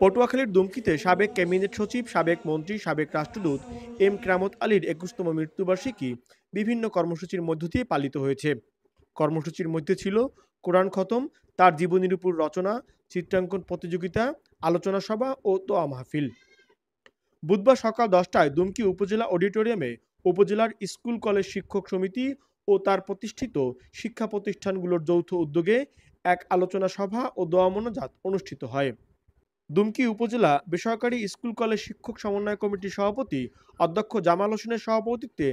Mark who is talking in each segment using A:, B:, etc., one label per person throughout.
A: পটুয়াখালীর দুমকিতে সাবেক ক্যাবিনেট সচিব, সাবেক মন্ত্রী, সাবেক রাষ্ট্রদূত এম কেরামত আলীর ২১তম মৃত্যুবার্ষিকী বিভিন্ন কর্মসূচির মধ্য দিয়ে পালিত হয়েছে। কর্মসূচির মধ্যে ছিল কোরআন খতম, তার জীবনীর উপর রচনা, চিত্রাঙ্কন প্রতিযোগিতা, আলোচনা সভা ও দোয়া মাহফিল। বুধবার সকাল 10টায় দুমকি উপজেলা অডিটোরিয়ামে উপজেলার স্কুল কলেজ শিক্ষক সমিতি ও তার প্রতিষ্ঠিত শিক্ষা প্রতিষ্ঠানগুলোর যৌথ উদ্যোগে এক আলোচনা সভা ও দোয়া মোনাজাত অনুষ্ঠিত হয়। দুমকি উপজেলা বেসরকারি স্কুল কলেজ শিক্ষক সমন্বয় কমিটির সভাপতি অধ্যক্ষ জামাল হোসেনের সভাপতিত্বে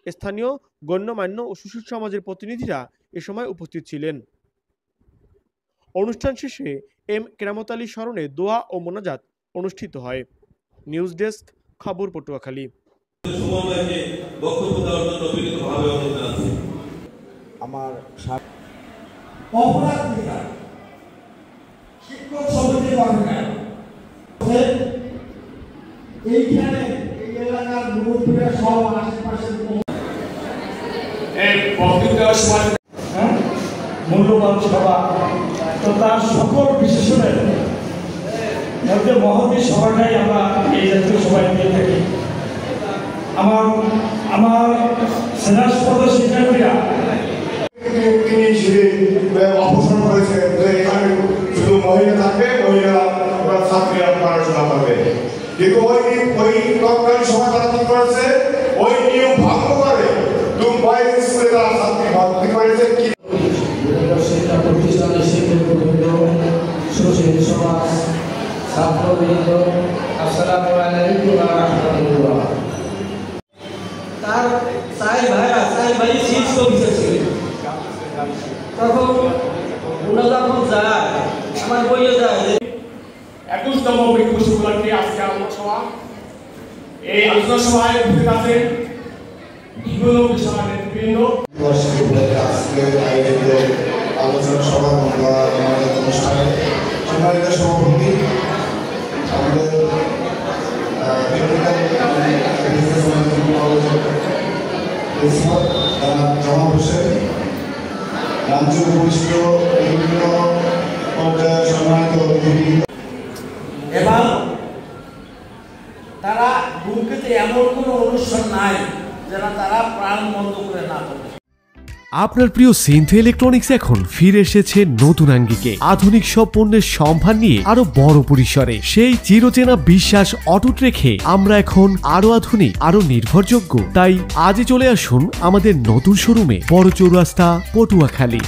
A: স্থানীয় গণ্যমান্য ও সুশীল সমাজের প্রতিনিধিরা এ সময় উপস্থিত ছিলেন। অনুষ্ঠান শেষে এম কেরামত আলী স্মরণে দোয়া ও মোনাজাত অনুষ্ঠিত হয়। নিউজ ডেস্ক, খবর পটুয়াখালী।
B: আমার
C: শিক্ষক সমিতি এইখানে এই এলাকার মুরব্বীরা সব আশেপাশের মূল্যবান সভা, তো তার সকল বিশেষণের মধ্যে মহতী সভাটাই আমরা এই জাতীয় সভায় পেয়ে থাকি। আমার সেনাস্পদ শিক্ষার্থীরা
D: অপসারণ করেছে যে এখানে শুধু মহিলা থাকবে, মহিলারা ছাত্রীরা পড়াশোনা করবে, কিন্তু ওই তৎকালীন সময় তারা কি করেছে, ওই নিয়ম ভঙ্গ করে বয়েজ স্কুলে তারা ছাত্রী ভর্তি করেছে।
E: শিক্ষা প্রতিষ্ঠানের শিক্ষকবৃন্দ, সুশীল সমাজ, ছাত্রবৃন্দ, আসসালামু আলাইকুম ওয়া রাহমাতুল্লাহ।
F: তার সাই ভাই শীর্ষ অফিসার ছিলেন। তখন ওনা যখন যায়, আমার বইয়ে যায়
G: 21তম মৃত্যুবার্ষিকী উপলক্ষে আজকে আলোচনা সভা। এই আলোচনা সভায় উপস্থিত আছেন বিভিন্ন বিষয় নেতৃবৃন্দ।
D: আজকে আয়োজিত আলোচনা সভা অনুষ্ঠানে সম্মানিত সভাপতি আমাদের জামাল হোসেন, মঞ্চে উপস্থিত বিভিন্ন পর্যায়ে সম্মানিত অতিথি।
C: এবং তারা দুমকিতে এমন কোনো অনুষ্ঠান নাই যারা তারা প্রাণ বন্ধ করে না করে।
H: আপনার প্রিয় সিনথো ইলেকট্রনিক্স এখন ফিরে এসেছে নতুন আঙ্গিকে, আধুনিক সব পণ্যের সম্ভার নিয়ে আরো বড় পরিসরে। সেই চিরচেনা বিশ্বাস অটুট রেখে আমরা এখন আরো আধুনিক, আরো নির্ভরযোগ্য। তাই আজই চলে আসুন আমাদের নতুন শোরুমে, বড় চৌরাস্তা, পটুয়াখালী।